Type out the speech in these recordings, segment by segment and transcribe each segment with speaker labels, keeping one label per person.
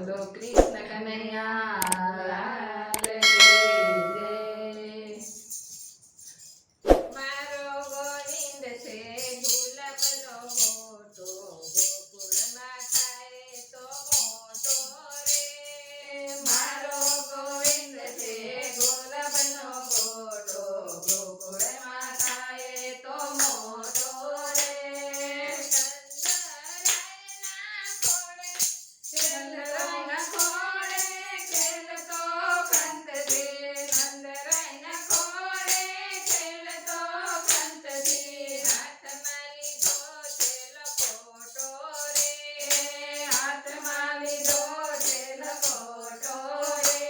Speaker 1: બોલો કૃષ્ણ કનૈયા લાલ કી જય। મારો ગોવિંદ છે ગુલાબનો મોટો, ગોકુળમાં થાય તો મોટો રે। મારો ગોવિંદ છે ગુલાબનો મોટો, ગોકુળમાં થાય તો મોટો રે। નંદરાયના ખોળે ખેલતો કંતજી, નંદરાયના ખોળે ખેલતો કંતજી, હાથમાં લીધો છે લખોટો રે, હાથમાં લીધો છે લખોટો રે।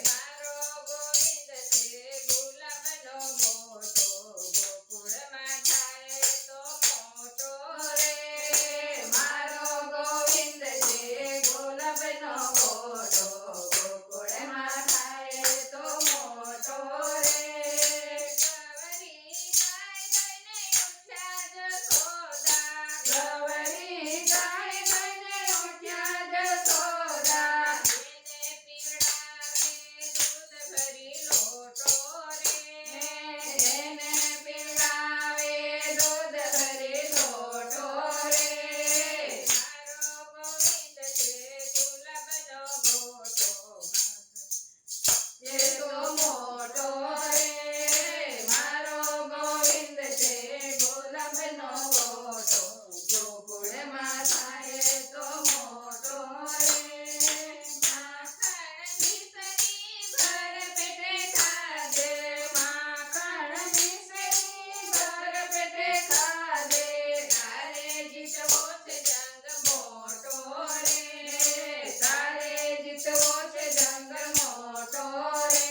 Speaker 1: મારો ગોવિંદ છે ગુલાબનો મોટો, ગોકુળમાં થાય તો મોટો રે। મારો ગોવિંદ છે ગુલાબનો મોટો, ગોકુળમાં થાય તો મોટો રે। ગવરી ગાય થઈને ઉઠ્યા જશોદા, એને પીવડાવે દૂધ ભરી લોટો રે, એને પીવડાવે દૂધ ભરી લોટો રે। મારો ગોવિંદ છે ગુલાબનો મોટો, એ તો મોટો રે। મારો ગોવિંદ છે ગુલાબનો મોટો, ગોકુળમાં થાય તો મોટો રે। માખણ મિસરી ભર પેટે ખાધે, માખણ મિસરી ભર પેટે ખાધે, તારે જીતવો છે જંગ મોટો રે, તારે જીતવો છે જંગ મોટો રે।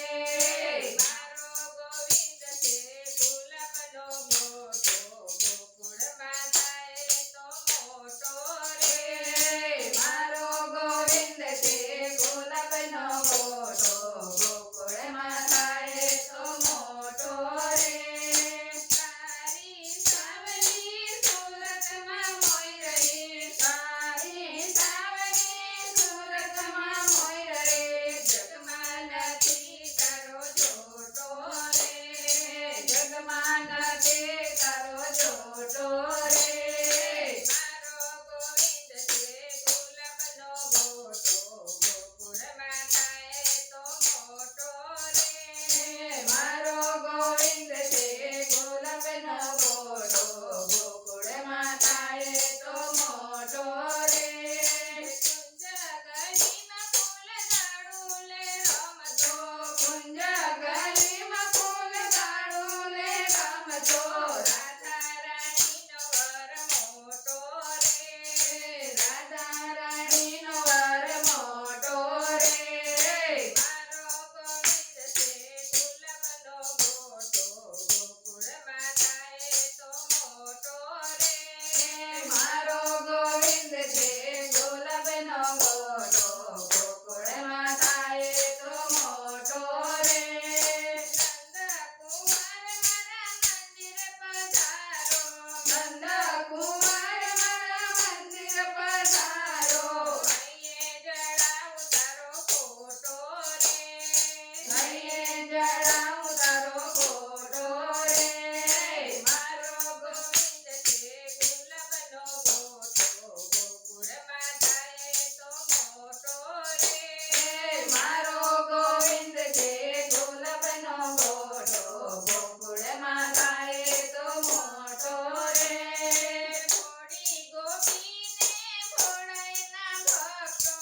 Speaker 1: મારો ગોવિંદ છે ગુલાબનો મોટો, ગોકુળમાં થાય તો મોટો રે। મારો ગોવિંદ છે ગુલાબનો મોટો, ગોકુળમાં થાય તો મોટો રે। તારી સાવલી સુરતમાં મોઈ રહી, તારી સાવલી સુરતમાં મોઈ રહી, જગમાં નથી તારો જોટો રે, જગમાં નથી તારો જોટો રે। મારો ગોવિંદ છે ગુલાબનો મોટો, ગોકુળમાં થાય તો મોટો રે। મારો ગોવિંદ છે ગુલાબનો મોટો, ગોકુળમાં થાય તો મોટો રે। કુંજ ગલીમાં ફૂલ ઝાડુલે રમતો, કુંજ ગલીમાં ફૂલ ઝાડુલે રમતો, રાધા રાણીનો વર મોટો રે, રાધા રાણીનો વર મોટો રે। મારો ગોવિંદ છે ગુલાબનો મોટો, ગોકુળમાં થાય તો મોટો રે। મારો ગોવિંદ છે ગુલાબનો મોટો, ગોકુળમાં થાય તો મોટો રે। નંદકુમાર મારા મંદિર પધારો, નંદકુમાર મારા મંદિર પધારો, હૈયે જડાવું તારો ફોટો રે, હૈયે જડાવું તારો ફોટો રે। મારો ગોવિંદ છે ગુલાબનો મોટો, ગોકુળમાં થાય તો મોટો રે। મારો ગોવિંદ છે ગુલાબનો મોટો, ગોકુળમાં થાય તો મોટો રે। ઘોડી ગોપીને ભોળાયના ભક્તો,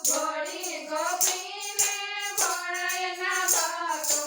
Speaker 1: ઘોડી ગોપીને ભોળાયના ભક્તો,